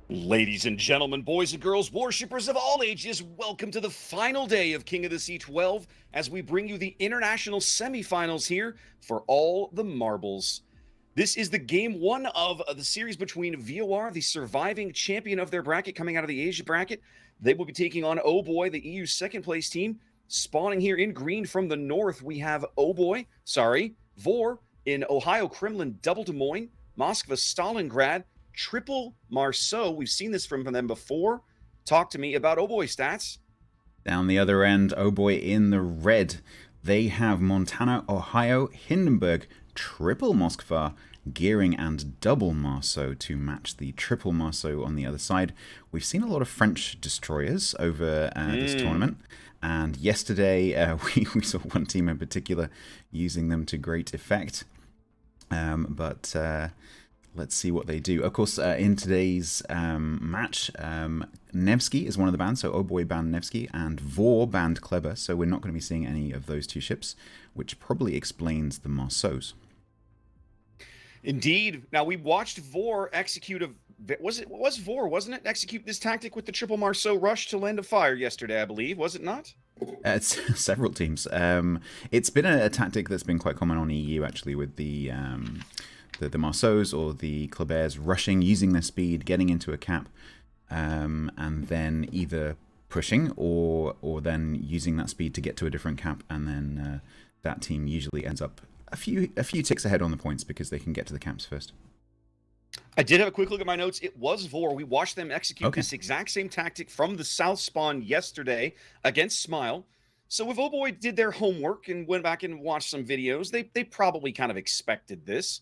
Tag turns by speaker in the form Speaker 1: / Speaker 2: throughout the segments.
Speaker 1: Ladies and gentlemen, boys and girls, worshippers of all ages, welcome to the final day of King of the Sea 12 as we bring you the international semifinals here for all the marbles. This is the game one of the series between VOR, the surviving champion of their bracket coming out of the Asia bracket. They will be taking on OHBOY, the EU second place team. Spawning here in green from the north, we have VOR in Ohio, Kremlin, Double Des Moines, Moskva, Stalingrad, Triple Marceau. We've seen this from them before. Talk to me about OHBOY stats.
Speaker 2: Down the other end, OHBOY in the red. They have Montana, Ohio, Hindenburg, Triple Moskva, Gearing, and Double Marceau to match the Triple Marceau on the other side. We've seen a lot of French destroyers over this tournament. And yesterday, we saw one team in particular using them to great effect. Let's see what they do. Of course, in today's match, Nevsky is one of the bands, so OHBOY banned Nevsky, and VOR banned Kleber, so we're not going to be seeing any of those two ships, which probably explains the Marceaus.
Speaker 1: Indeed. Now, we watched VOR execute was VOR, wasn't it? Execute this tactic with the Triple Marceau rush to land of fire yesterday, I believe, was it not?
Speaker 2: It's several teams. It's been a tactic that's been quite common on EU, actually, with the Marceaus or the Klebers rushing, using their speed, getting into a cap, and then either pushing or then using that speed to get to a different cap, and then that team usually ends up a few ticks ahead on the points because they can get to the caps first.
Speaker 1: I did have a quick look at my notes. It was VOR. We watched them execute this exact same tactic from the South Spawn yesterday against Smile. So if OHBOY did their homework and went back and watched some videos, they probably kind of expected this.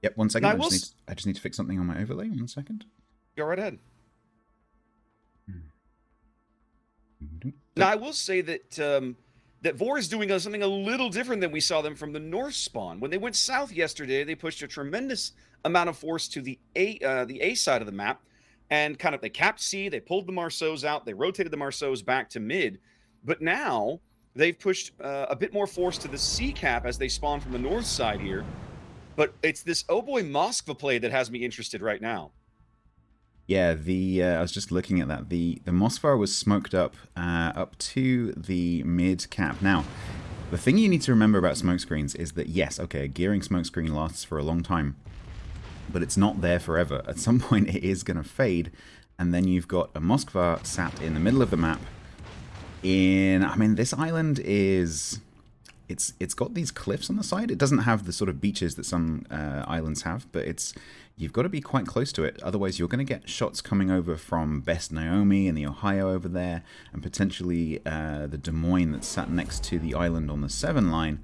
Speaker 2: Yep, 1 second. I just need to fix something on my overlay. 1 second.
Speaker 1: Go right ahead. Now, I will say that that VOR is doing something a little different than we saw them from the North Spawn. When they went south yesterday, they pushed a tremendous amount of force to the A side of the map, and kind of they capped C, they pulled the Marceaus out, they rotated the Marceaus back to mid, but now they've pushed a bit more force to the C cap as they spawn from the north side here. But it's this OHBOY Moskva play that has me interested right now.
Speaker 2: Yeah, I was just looking at that. The Moskva was smoked up to the mid cap. Now, the thing you need to remember about smoke screens is that yes, okay, a gearing smoke screen lasts for a long time, but it's not there forever. At some point, it is going to fade, and then you've got a Moskva sat in the middle of the map. I mean, this island is. It's got these cliffs on the side. It doesn't have the sort of beaches that some islands have, but you've got to be quite close to it. Otherwise, you're going to get shots coming over from Best Naomi and the Ohio over there, and potentially the Des Moines that's sat next to the island on the 7 line,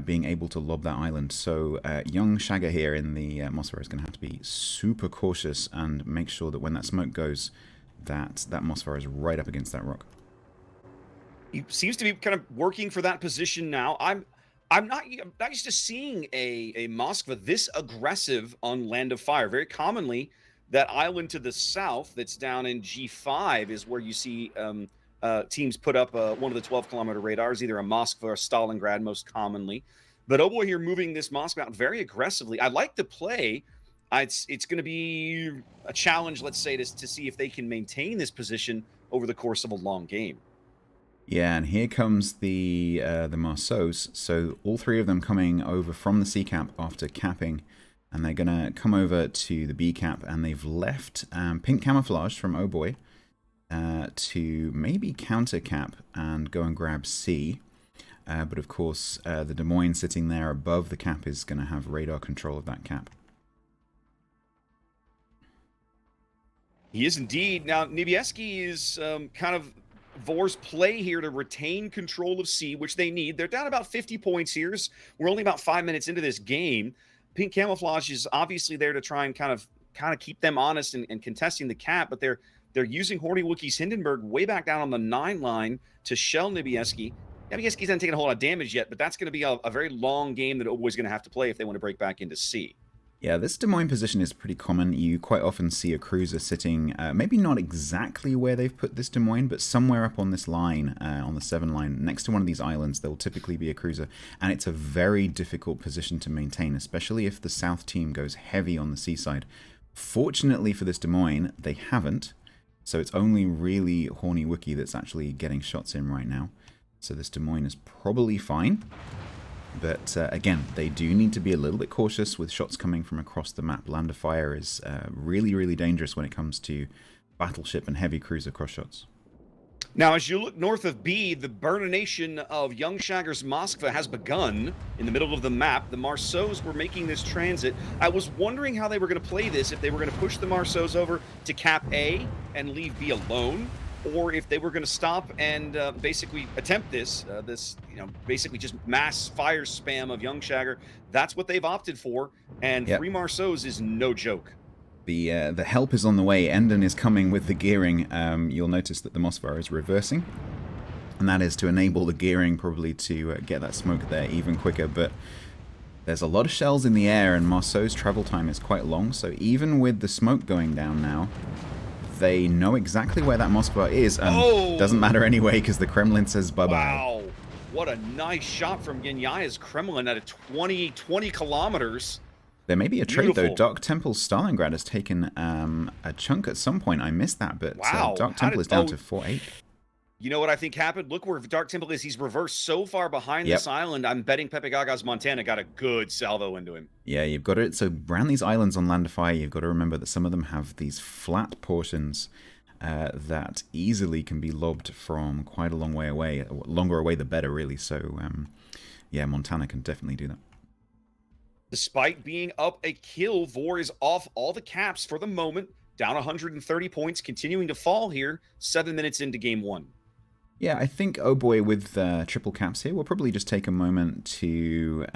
Speaker 2: being able to lob that island. So young Shagger here in the Moskva is going to have to be super cautious and make sure that when that smoke goes, that Moskva is right up against that rock.
Speaker 1: He seems to be kind of working for that position now. I'm not used to seeing a Moskva this aggressive on Land of Fire. Very commonly, that island to the south that's down in G5 is where you see teams put up one of the 12-kilometer radars, either a Moskva or Stalingrad most commonly. But OHBOY here moving this Moskva out very aggressively. I like the play. It's going to be a challenge, let's say, to see if they can maintain this position over the course of a long game.
Speaker 2: Yeah, and here comes the Marceaus. So all three of them coming over from the C cap after capping, and they're gonna come over to the B cap, and they've left pink camouflage from OHBOY to maybe counter cap and go and grab C. But of course, the Des Moines sitting there above the cap is gonna have radar control of that cap.
Speaker 1: He is indeed. Now, Niebieski is kind of VOR's play here to retain control of C, which they need. They're down about 50 points here. We're only about 5 minutes into this game. Pink Camouflage is obviously there to try and kind of keep them honest and contesting the cap, but they're using Horny Wookie's Hindenburg way back down on the 9 line to shell Niebieski. Niebieski's not taking a whole lot of damage yet, but that's going to be a very long game that OHBOY's going to have to play if they want to break back into C.
Speaker 2: Yeah, this Des Moines position is pretty common. You quite often see a cruiser sitting, maybe not exactly where they've put this Des Moines, but somewhere up on this line, on the 7 line, next to one of these islands, there will typically be a cruiser. And it's a very difficult position to maintain, especially if the south team goes heavy on the seaside. Fortunately for this Des Moines, they haven't. So it's only really Horny Wookie that's actually getting shots in right now. So this Des Moines is probably fine. But again, they do need to be a little bit cautious with shots coming from across the map. Land of Fire is really, really dangerous when it comes to battleship and heavy cruiser cross shots.
Speaker 1: Now, as you look north of B, the burnination of Young Shagger's Moskva has begun in the middle of the map. The Marceaus were making this transit. I was wondering how they were going to play this, if they were going to push the Marceaus over to Cap A and leave B alone, or if they were going to stop and basically attempt this, basically just mass fire spam of Young Shagger. That's what they've opted for, and 3 Marceaus is no joke.
Speaker 2: The help is on the way. Endon is coming with the gearing. You'll notice that the Moskva is reversing, and that is to enable the gearing probably to get that smoke there even quicker, but there's a lot of shells in the air, and Marceau's travel time is quite long, so even with the smoke going down now, they know exactly where that Moskva is, and doesn't matter anyway because the Kremlin says bye-bye.
Speaker 1: Wow, what a nice shot from Genyaya's Kremlin at a 20 kilometers.
Speaker 2: There may be a trade, though. Dark Temple's Stalingrad has taken a chunk at some point. I missed that, but Dark Temple is down to 4-8.
Speaker 1: You know what I think happened? Look where Dark Temple is. He's reversed so far behind this island. I'm betting Pepe Gaga's Montana got a good salvo into him.
Speaker 2: Yeah, you've got it. So around these islands on Land of Fire, you've got to remember that some of them have these flat portions that easily can be lobbed from quite a long way away. Longer away, the better, really. So, yeah, Montana can definitely do that.
Speaker 1: Despite being up a kill, VOR is off all the caps for the moment. Down 130 points, continuing to fall here 7 minutes into game 1.
Speaker 2: Yeah, I think OHBOY with triple caps here will probably just take a moment to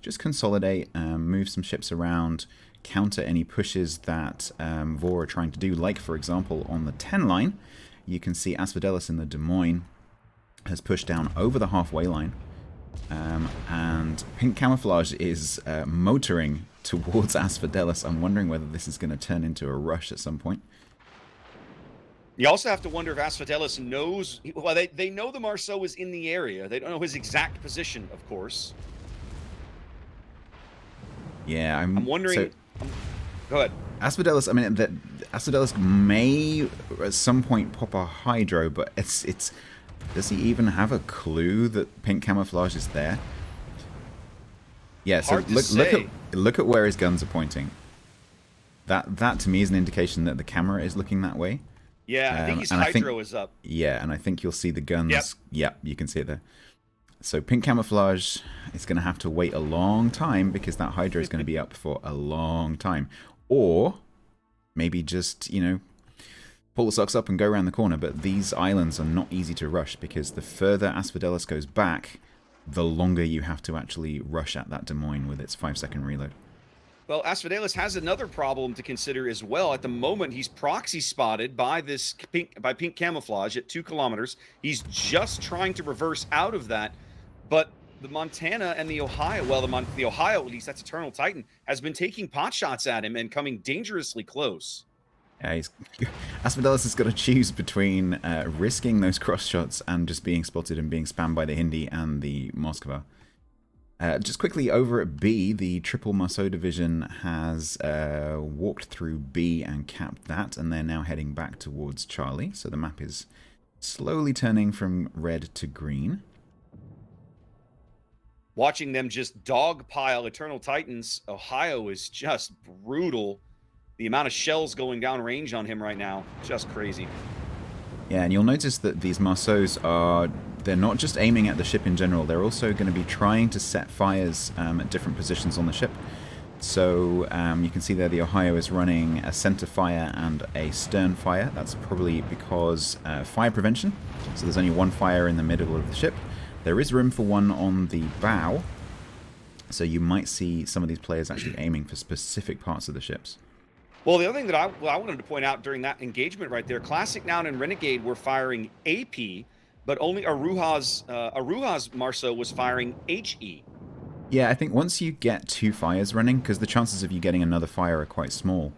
Speaker 2: just consolidate, move some ships around, counter any pushes that VOR are trying to do. Like, for example, on the 10 line, you can see Asphodelis in the Des Moines has pushed down over the halfway line. And Pink Camouflage is motoring towards Asphodelis. I'm wondering whether this is going to turn into a rush at some point.
Speaker 1: You also have to wonder if Asphodelis knows... Well, they know the Marceau is in the area. They don't know his exact position, of course.
Speaker 2: Yeah,
Speaker 1: I'm wondering... Go ahead.
Speaker 2: Asphodelis, I mean, Asphodelis may at some point pop a Hydro, but it's... Does he even have a clue that Pink Camouflage is there? Yeah, so look at where his guns are pointing. That to me is an indication that the camera is looking that way.
Speaker 1: Yeah, I think his Hydro is up.
Speaker 2: Yeah, and I think you'll see the guns. Yep, you can see it there. So Pink Camouflage is going to have to wait a long time because that Hydro is going to be up for a long time. Or maybe just, pull the socks up and go around the corner. But these islands are not easy to rush because the further Asphodelis goes back, the longer you have to actually rush at that Des Moines with its 5-second reload.
Speaker 1: Well, Asphodelis has another problem to consider as well. At the moment, he's proxy spotted by Pink Camouflage at 2 kilometers. He's just trying to reverse out of that, but the Montana and the Ohio, well, the Ohio, at least that's Eternal Titan, has been taking pot shots at him and coming dangerously close.
Speaker 2: Yeah, Asphodelis is going to choose between risking those cross shots and just being spotted and being spammed by the Hindi and the Moskva. Just quickly, over at B, the Triple Marceau Division has walked through B and capped that, and they're now heading back towards Charlie. So the map is slowly turning from red to green.
Speaker 1: Watching them just dogpile Eternal Titans, Ohio is just brutal. The amount of shells going down range on him right now, just crazy.
Speaker 2: Yeah, and you'll notice that these Marceaus they're not just aiming at the ship in general, they're also going to be trying to set fires at different positions on the ship. So you can see there the Ohio is running a center fire and a stern fire. That's probably because fire prevention. So there's only one fire in the middle of the ship. There is room for one on the bow. So you might see some of these players actually aiming for specific parts of the ships.
Speaker 1: Well, the other thing that I wanted to point out during that engagement right there, Classic Noun and Renegade were firing AP, but only Aruha's Marceau was firing HE.
Speaker 2: Yeah, I think once you get 2 fires running, because the chances of you getting another fire are quite small,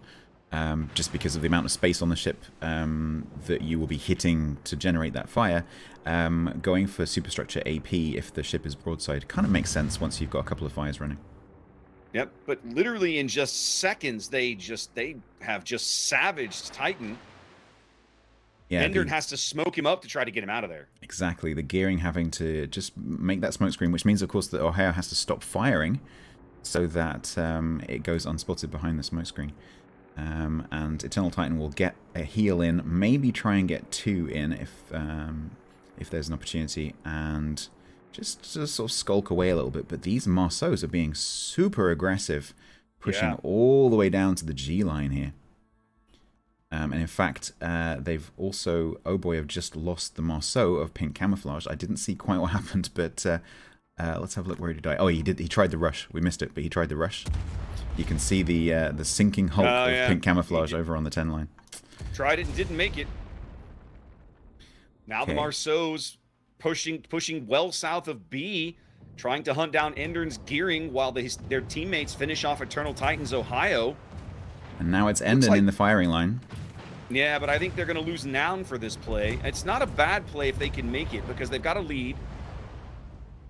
Speaker 2: just because of the amount of space on the ship that you will be hitting to generate that fire, going for superstructure AP if the ship is broadside kind of makes sense once you've got a couple of fires running.
Speaker 1: Yep, but literally in just seconds, they have just savaged Titan.
Speaker 2: Yeah,
Speaker 1: Endern has to smoke him up to try to get him out of there.
Speaker 2: Exactly, the gearing having to just make that smoke screen, which means, of course, that O'Hare has to stop firing so that it goes unspotted behind the smoke screen. And Eternal Titan will get a heal in, maybe try and get 2 in if there's an opportunity, and just sort of skulk away a little bit. But these Marceaus are being super aggressive, pushing all the way down to the G line here. And in fact, they've also, OHBOY have just lost the Marceau of pink camouflage. I didn't see quite what happened, but let's have a look where he died. Oh, he did. He tried the rush. We missed it, but he tried the rush. You can see the sinking hulk of pink camouflage over on the 10 line.
Speaker 1: Tried it and didn't make it. Now the Marceaus pushing well south of B, trying to hunt down Endern's gearing while their teammates finish off Eternal Titans Ohio.
Speaker 2: And now it's Endern in the firing line.
Speaker 1: Yeah, but I think they're going to lose Noun for this play. It's not a bad play if they can make it because they've got a lead.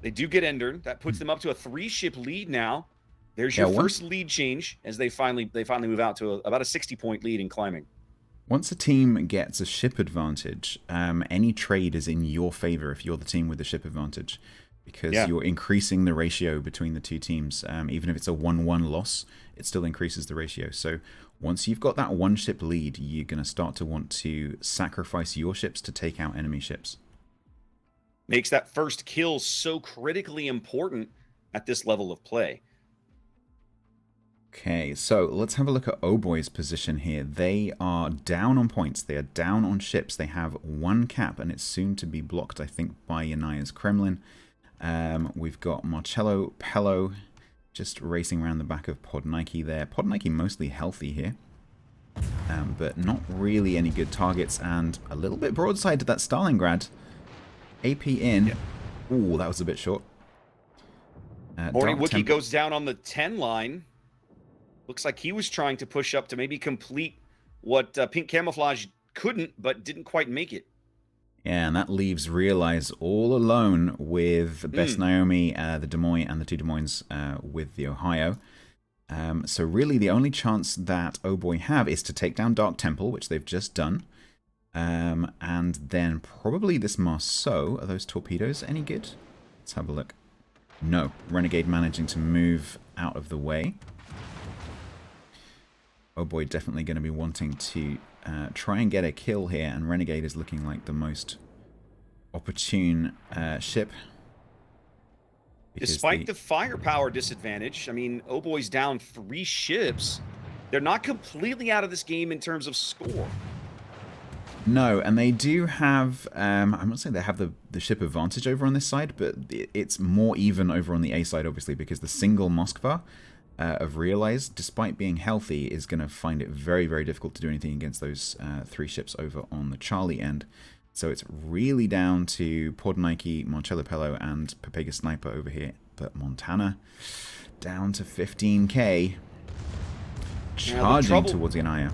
Speaker 1: They do get Endern. That puts them up to a 3-ship lead now. There's your first lead change as they finally move out to about a 60-point lead in climbing.
Speaker 2: Once a team gets a ship advantage, any trade is in your favor if you're the team with the ship advantage, because you're increasing the ratio between the two teams. Even if it's a 1-1 loss, it still increases the ratio. So once you've got that 1-ship lead, you're going to start to want to sacrifice your ships to take out enemy ships.
Speaker 1: Makes that first kill so critically important at this level of play.
Speaker 2: Okay, so let's have a look at OHBOY's position here. They are down on points. They are down on ships. They have 1 cap, and it's soon to be blocked, I think, by Yanaya's Kremlin. We've got Marcello Pello just racing around the back of Podnike there. Podnike mostly healthy here, but not really any good targets, and a little bit broadside to that Stalingrad. AP in. Ooh, that was a bit short.
Speaker 1: Morty Wookie goes down on the 10 line. Looks like he was trying to push up to maybe complete what Pink Camouflage couldn't, but didn't quite make it.
Speaker 2: Yeah, and that leaves Realize all alone with Best Naomi, the Des Moines, and the 2 Des Moines with the Ohio. So really the only chance that OHBOY have is to take down Dark Temple, which they've just done. And then probably this Marceau. Are those torpedoes any good? Let's have a look. No. Renegade managing to move out of the way. OHBOY definitely going to be wanting to try and get a kill here, and Renegade is looking like the most opportune ship.
Speaker 1: Despite the firepower disadvantage, I mean, OHBOY's down 3 ships. They're not completely out of this game in terms of score.
Speaker 2: No, and they do have, I'm not saying they have the ship advantage over on this side, but it's more even over on the A side, obviously, because the single Moskva of Realize, despite being healthy, is going to find it very, very difficult to do anything against those 3 ships over on the Charlie end. So it's really down to Podnike, Marcello Pello, and Pepega Sniper over here. But Montana down to 15k, charging towards Yanaya.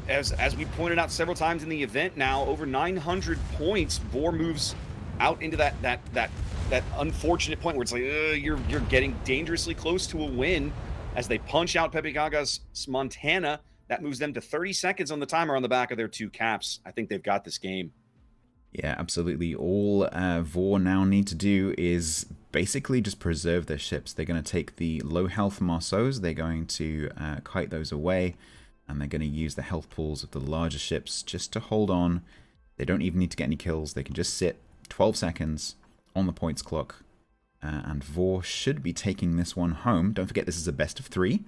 Speaker 1: As we pointed out several times in the event now, over 900 points, VOR moves out into that unfortunate point where it's like you're getting dangerously close to a win as they punch out Pepe Gaga's Montana. That moves them to 30 seconds on the timer on the back of their 2 caps. I think they've got this game.
Speaker 2: Yeah, absolutely. All VOR now need to do is basically just preserve their ships. They're going to take the low health Marceaus, they're going to kite those away, and they're going to use the health pools of the larger ships just to hold on. They don't even need to get any kills. They can just sit 12 seconds on the points clock, and VOR should be taking this one home. Don't forget, this is a best of 3,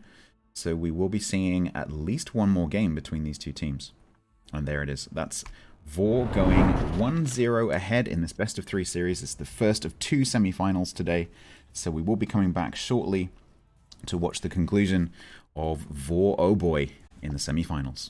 Speaker 2: so we will be seeing at least one more game between these 2 teams. And there it is. That's VOR going 1-0 ahead in this best of 3 series. It's the first of 2 semifinals today, so we will be coming back shortly to watch the conclusion of VOR OHBOY in the semifinals.